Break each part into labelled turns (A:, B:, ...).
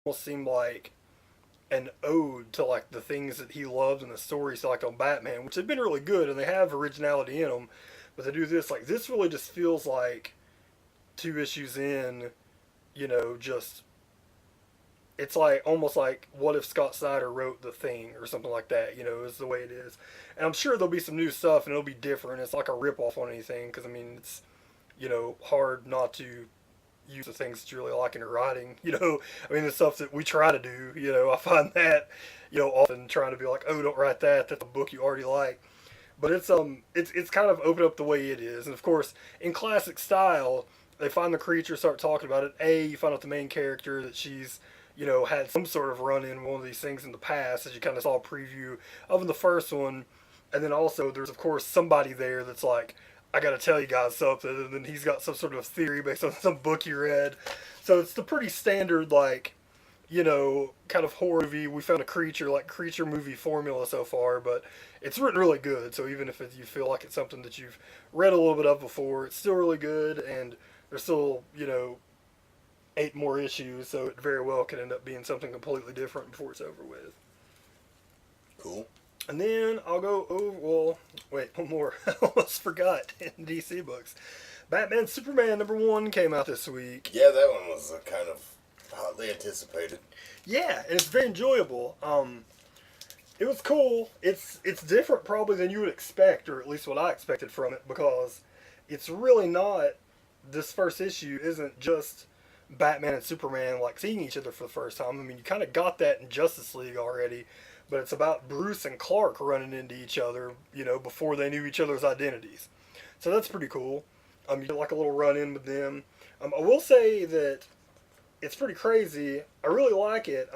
A: almost seemed like an ode to like the things that he loved and the stories like on Batman, which have been really good and they have originality in them. But they do this like this really just feels like two issues in, just it's like almost like what if Scott Snyder wrote the thing or something like that. Is the way it is. And I'm sure there'll be some new stuff and it'll be different. It's like a rip off on anything because I mean it's hard not to use the things that you really like in your writing. I mean, the stuff that we try to do. I find that, often trying to be like, oh, don't write that. That's a book you already like. But it's kind of opened up the way it is, and of course, in classic style, they find the creature, start talking about it. You find out the main character that she's, had some sort of run in one of these things in the past, as you kind of saw a preview of in the first one, and then also there's of course somebody there that's like, I gotta tell you guys something, and then he's got some sort of theory based on some book he read. So it's the pretty standard, like, kind of horror movie. We found a creature, like creature movie formula so far, but it's written really good. So even if you feel like it's something that you've read a little bit of before, it's still really good, and there's still, eight more issues, so it very well could end up being something completely different before it's over with.
B: Cool.
A: And then I'll go over, well, wait, one more. I almost forgot in DC books. Batman Superman #1 came out this week.
B: Yeah, that one was kind of hotly anticipated.
A: Yeah, and it's very enjoyable. It was cool. It's different probably than you would expect, or at least what I expected from it, because it's really not, this first issue isn't just Batman and Superman like seeing each other for the first time. I mean, you kind of got that in Justice League already, but it's about Bruce and Clark running into each other, before they knew each other's identities. So that's pretty cool. You get like a little run in with them. I will say that it's pretty crazy. I really like it.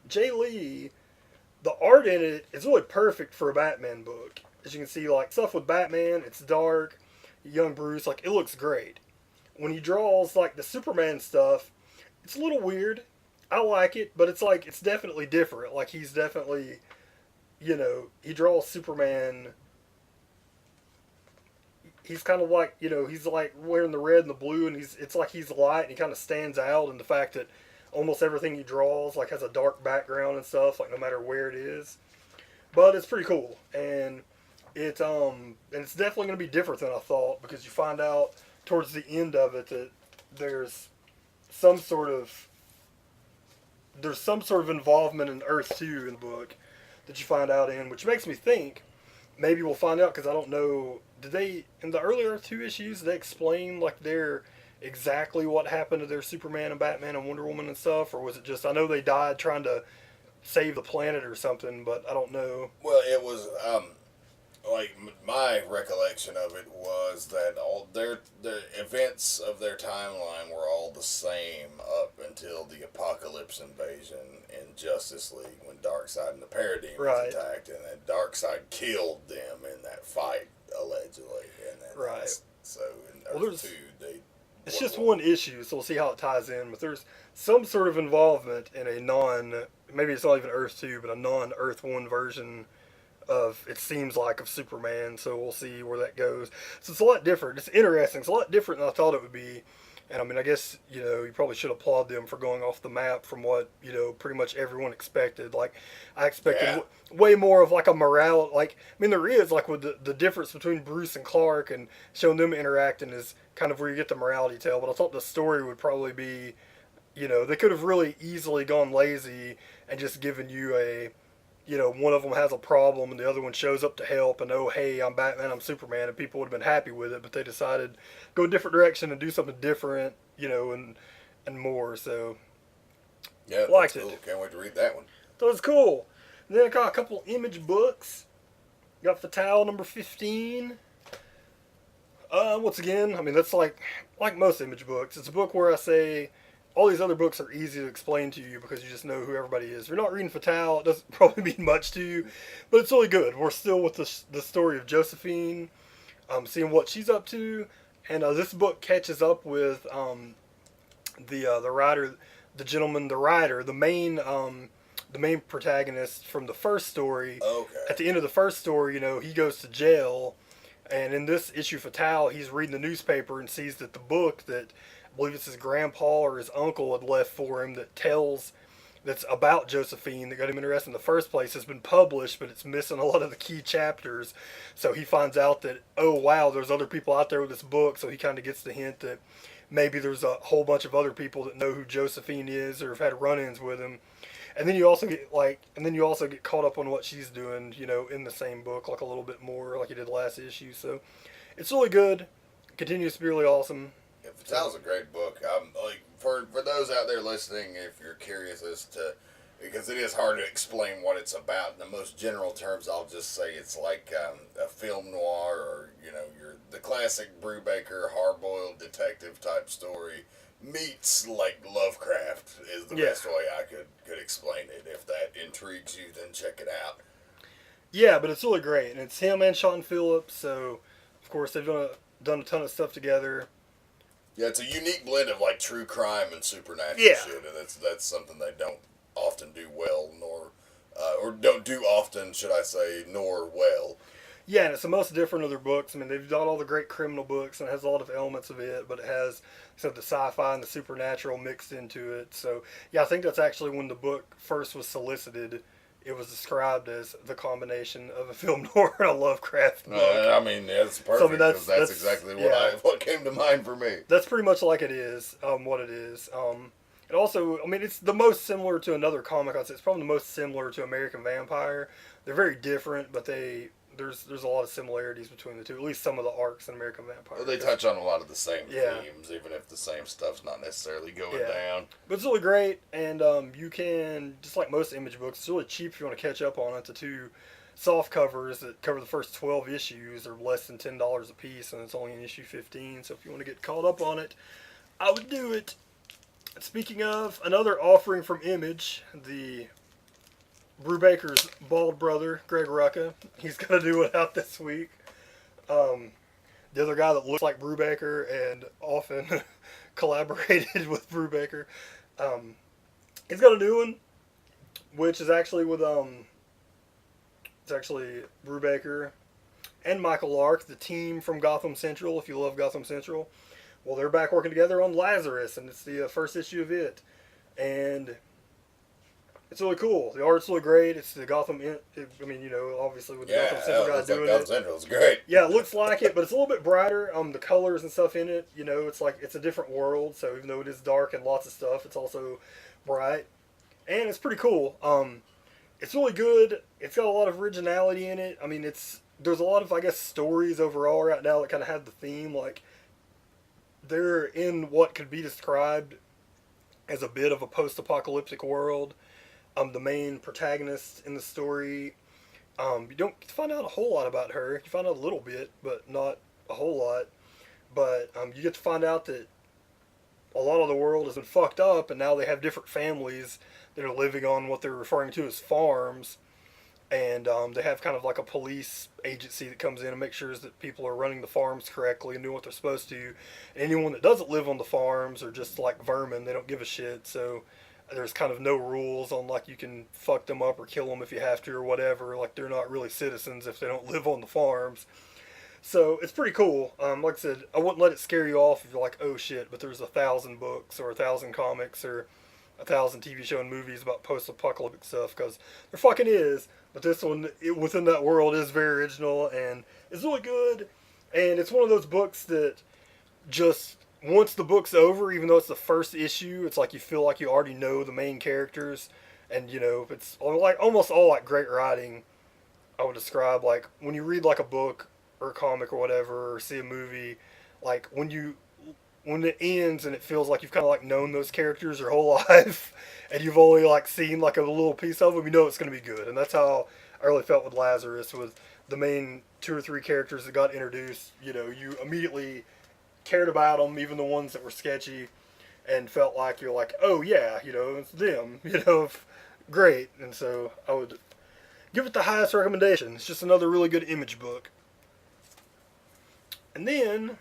A: Jay Lee, the art in it is really perfect for a Batman book. As you can see, like stuff with Batman, it's dark, young Bruce, like it looks great. When he draws like the Superman stuff, it's a little weird. I like it, but it's like it's definitely different. Like he's definitely, he draws Superman. He's kind of like, he's like wearing the red and the blue, and it's like he's light, and he kind of stands out in the fact that almost everything he draws like has a dark background and stuff, like no matter where it is. But it's pretty cool, and it's definitely going to be different than I thought, because you find out towards the end of it that there's some sort of involvement in Earth 2 in the book that you find out in, which makes me think maybe we'll find out, because I don't know, did they, in the earlier 2 issues, they explain like their exactly what happened to their Superman and Batman and Wonder Woman and stuff, or was it just, I know they died trying to save the planet or something, but I don't know.
B: Well, it was like my recollection of it was that all the events of their timeline were all the same up until the Apocalypse invasion in Justice League, when Darkseid and the Parademons attacked, and then Darkseid killed them in that fight allegedly, and then so in Earth 2 they.
A: It's just one issue, so we'll see how it ties in. But there's some sort of involvement in maybe it's not even Earth 2, but a non-Earth 1 version of, it seems like, of Superman. So we'll see where that goes. So it's a lot different. It's interesting. It's a lot different than I thought it would be. And I mean, I guess, you probably should applaud them for going off the map from what, pretty much everyone expected. Like, I expected way more of like a morale. Like, I mean, there is, like, with the difference between Bruce and Clark and showing them interacting is kind of where you get the morality tale. But I thought the story would probably be, they could have really easily gone lazy and just given you one of them has a problem and the other one shows up to help, and oh, hey, I'm Batman, I'm Superman, and people would have been happy with it, but they decided go a different direction and do something different, and more. So
B: yeah,
A: liked
B: cool.
A: it.
B: Can't wait to read that one.
A: So it's cool. And then I got a couple Image books. Got Fatale #15. Once again, I mean, that's like most Image books. It's a book where I say all these other books are easy to explain to you because you just know who everybody is. If you're not reading Fatale, it doesn't probably mean much to you, but it's really good. We're still with the story of Josephine, seeing what she's up to, and this book catches up with the writer, the main protagonist from the first story.
B: Okay.
A: At the end of the first story, he goes to jail, and in this issue, Fatale, he's reading the newspaper and sees that the book that I believe it's his grandpa or his uncle had left for him that tells that's about Josephine that got him interested in the first place has been published, but it's missing a lot of the key chapters. So he finds out that, oh wow, there's other people out there with this book. So he kind of gets the hint that maybe there's a whole bunch of other people that know who Josephine is or have had run-ins with him. And then you also get caught up on what she's doing, in the same book, like a little bit more, like you did last issue. So it's really good. Continues to be really awesome.
B: It sounds a great book. Like for those out there listening, if you're curious as to, because it is hard to explain what it's about in the most general terms, I'll just say it's like a film noir, or the classic Brubaker hard-boiled detective type story meets like Lovecraft is the best way I could explain it. If that intrigues you, then check it out.
A: Yeah, but it's really great, and it's him and Sean Phillips. So of course they've done a ton of stuff together.
B: Yeah, it's a unique blend of like true crime and supernatural shit, and that's something they don't often do well, or don't do often, should I say, nor well.
A: Yeah, and it's the most different of their books. I mean, they've done all the great criminal books, and it has a lot of elements of it, but it has the sci-fi and the supernatural mixed into it. So, yeah, I think that's actually when the book first was solicited. It was described as the combination of a film noir and a Lovecraft book.
B: I mean, that's perfect. So, I mean, that's exactly what came to mind for me.
A: That's pretty much like it is, what it is. It also, I mean, it's the most similar to another comic. I'd say it's probably the most similar to American Vampire. They're very different, but there's a lot of similarities between the two. At least some of the arcs in American Vampire.
B: They touch on a lot of the same themes, even if the same stuff's not necessarily going down.
A: But it's really great, and you can, just like most Image books, it's really cheap if you want to catch up on it. The two soft covers that cover the first 12 issues are less than $10 a piece, and it's only in issue 15. So if you want to get caught up on it, I would do it. Speaking of, another offering from Image, the Brubaker's bald brother, Greg Rucka. He's going to do it out this week. The other guy that looks like Brubaker and often collaborated with Brubaker. He's got a new one, which is actually with, it's actually Brubaker and Michael Lark, the team from Gotham Central, if you love Gotham Central. Well, they're back working together on Lazarus, and it's the first issue of it. And it's really cool. The art's really great. It's the Gotham, obviously with the Gotham Central guy doing it. Gotham
B: Central's great.
A: Yeah, it looks like it, but it's a little bit brighter. The colors and stuff in it, it's like it's a different world. So even though it is dark and lots of stuff, it's also bright. And it's pretty cool. It's really good. It's got a lot of originality in it. I mean, there's a lot of, I guess, stories overall right now that kind of have the theme, like, they're in what could be described as a bit of a post-apocalyptic world. The main protagonist in the story, you don't find out a whole lot about her. You find out a little bit, but not a whole lot. But you get to find out that a lot of the world has been fucked up, and now they have different families that are living on what they're referring to as farms. And they have kind of like a police agency that comes in and makes sure that people are running the farms correctly and doing what they're supposed to. And anyone that doesn't live on the farms are just like vermin. They don't give a shit. So there's kind of no rules on like you can fuck them up or kill them if you have to or whatever. Like they're not really citizens if they don't live on the farms. So it's pretty cool. Like I said, I wouldn't let it scare you off if you're like, oh shit, but there's 1,000 books or 1,000 comics or 1,000 TV show and movies about post-apocalyptic stuff, because there fucking is. But this one, within that world, is very original and it's really good. And it's one of those books that just, once the book's over, even though it's the first issue, it's like you feel like you already know the main characters. And, it's like almost all like great writing, I would describe. Like, when you read like a book or a comic or whatever, or see a movie, like when it ends and it feels like you've kind of like known those characters your whole life and you've only like seen like a little piece of them, it's going to be good. And that's how I really felt with Lazarus, with the main 2 or 3 characters that got introduced. You immediately cared about them, even the ones that were sketchy, and felt like you're like, oh yeah, it's them, great. And so I would give it the highest recommendation. It's just another really good Image book. And then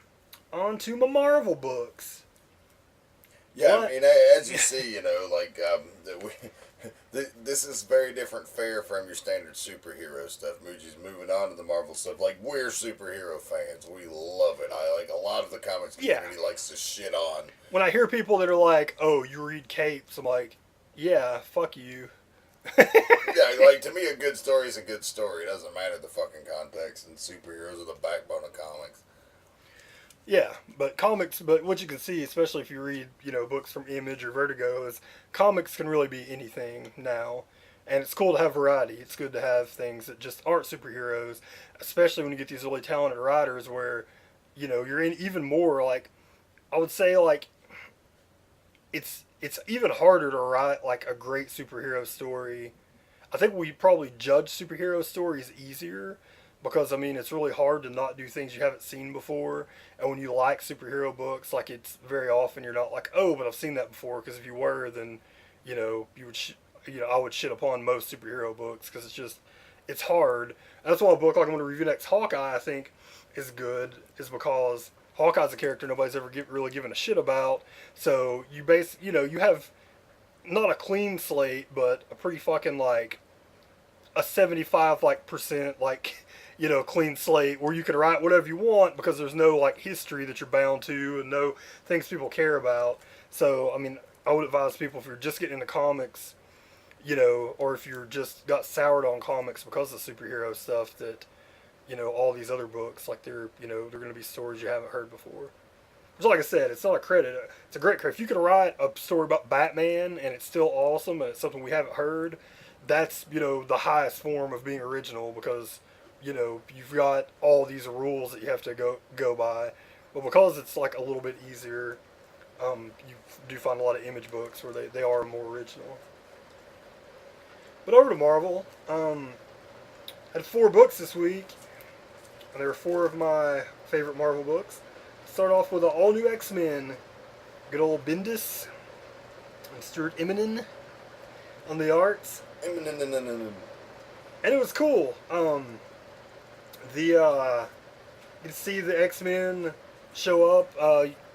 A: on to my Marvel books.
B: Yeah, I mean, as you see, this is very different fare from your standard superhero stuff. Muji's moving on to the Marvel stuff. Like, we're superhero fans. We love it. I like a lot of the comics community likes to shit on.
A: When I hear people that are like, oh, you read capes, I'm like, Yeah, fuck you.
B: Yeah, like to me, a good story is a good story. It doesn't matter the fucking context. And superheroes are the backbone of comics.
A: Yeah, but comics, but what you can see, especially if you read, books from Image or Vertigo, is comics can really be anything now. And it's cool to have variety. It's good to have things that just aren't superheroes, especially when you get these really talented writers where, you're in even more, like, I would say, like, it's even harder to write, like, a great superhero story. I think we probably judge superhero stories easier because it's really hard to not do things you haven't seen before. And when you like superhero books, like it's very often you're not like, oh, but I've seen that before. Because if you were, then you would I would shit upon most superhero books because it's hard. And that's why a book like I'm going to review next, Hawkeye, I think is good, is because Hawkeye's a character nobody's ever really given a shit about. So you have not a clean slate, but a pretty fucking like a 75 like percent like clean slate where you can write whatever you want because there's no like history that you're bound to and no things people care about. So I would advise people, if you're just getting into comics, or if you're just got soured on comics because of superhero stuff, that all these other books, like they're going to be stories you haven't heard before. Which, like I said, it's not a credit. It's a great credit. If you can write a story about Batman and it's still awesome and it's something we haven't heard, that's the highest form of being original because you've got all these rules that you have to go by. But because it's like a little bit easier, you do find a lot of Image books where they are more original. But over to Marvel. I had 4 books this week, and they were 4 of my favorite Marvel books. Start off with an all-new X-Men. Good old Bendis and Stuart Immonen on the arts. And it was cool. You see the X-Men show up.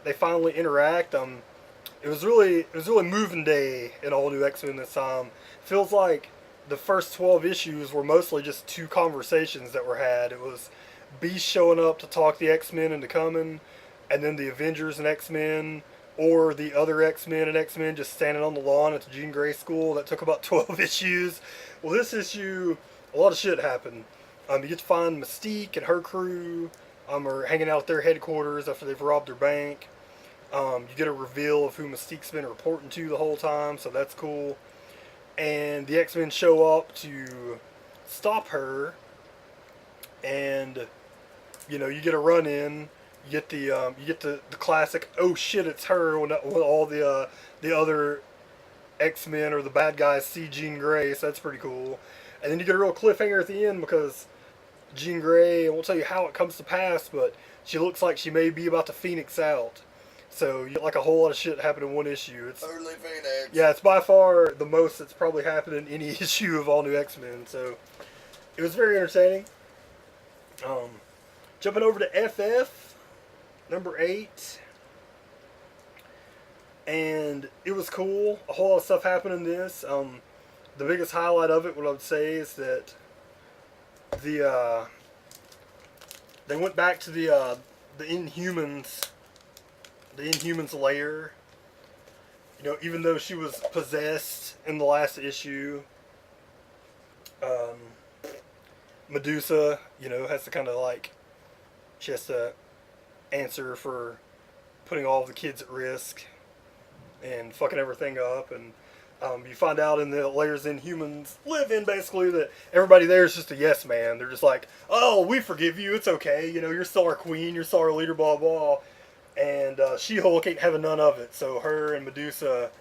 A: They finally interact. It was really moving day in all new X-Men this time. Feels like the first 12 issues were mostly just 2 conversations that were had. It was Beast showing up to talk the X-Men into coming, and then the Avengers and X-Men, or the other X-Men and X-Men just standing on the lawn at the Jean Grey school. That took about 12 issues. Well, this issue, a lot of shit happened. You get to find Mystique and her crew are hanging out at their headquarters after they've robbed their bank. You get a reveal of who Mystique's been reporting to the whole time, so that's cool. And the X-Men show up to stop her, and you get a run in. You get the classic "oh shit, it's her" when all the other X-Men or the bad guys see Jean Grey, so that's pretty cool. And then you get a real cliffhanger at the end because Jean Grey, I won't tell you how it comes to pass, but she looks like she may be about to Phoenix out. So you get like a whole lot of shit happen in one issue. It's
B: early Phoenix.
A: Yeah, it's by far the most that's probably happened in any issue of all new X-Men. So it was very entertaining. Jumping over to FF number 8, and it was cool. A whole lot of stuff happened in this. The biggest highlight of it, what I would say, is that they went back to the Inhumans lair. Even though she was possessed in the last issue, Medusa, has to kind of like, she has to answer for putting all of the kids at risk and fucking everything up. And you find out in the lairs Inhumans live in, basically, that everybody there is just a yes man. They're just like, oh, we forgive you, it's okay, you're still our queen, you're still our leader, blah blah. And She-Hulk ain't having none of it, so her and Medusa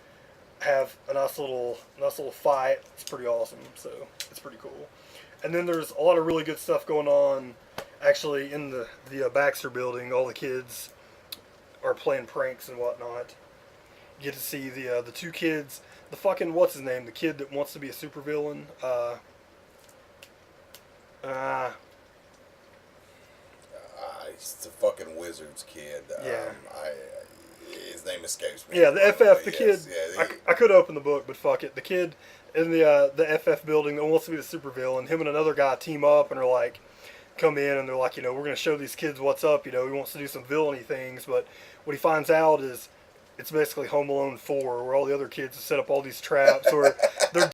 A: have a nice little fight. It's pretty awesome, so it's pretty cool. And then there's a lot of really good stuff going on, actually, in the Baxter building. All the kids are playing pranks and whatnot. You get to see the 2 kids, the fucking, what's his name, the kid that wants to be a supervillain.
B: He's the fucking Wizards kid.
A: Yeah.
B: His name escapes me.
A: Yeah, the FF, the
B: yes,
A: kid.
B: Yeah,
A: I could open the book, but fuck it. The kid in the FF building that wants to be the supervillain, him and another guy team up and are like, come in and they're like, we're going to show these kids what's up. He wants to do some villainy things, but what he finds out is it's basically Home Alone 4, where all the other kids set up all these traps, or they're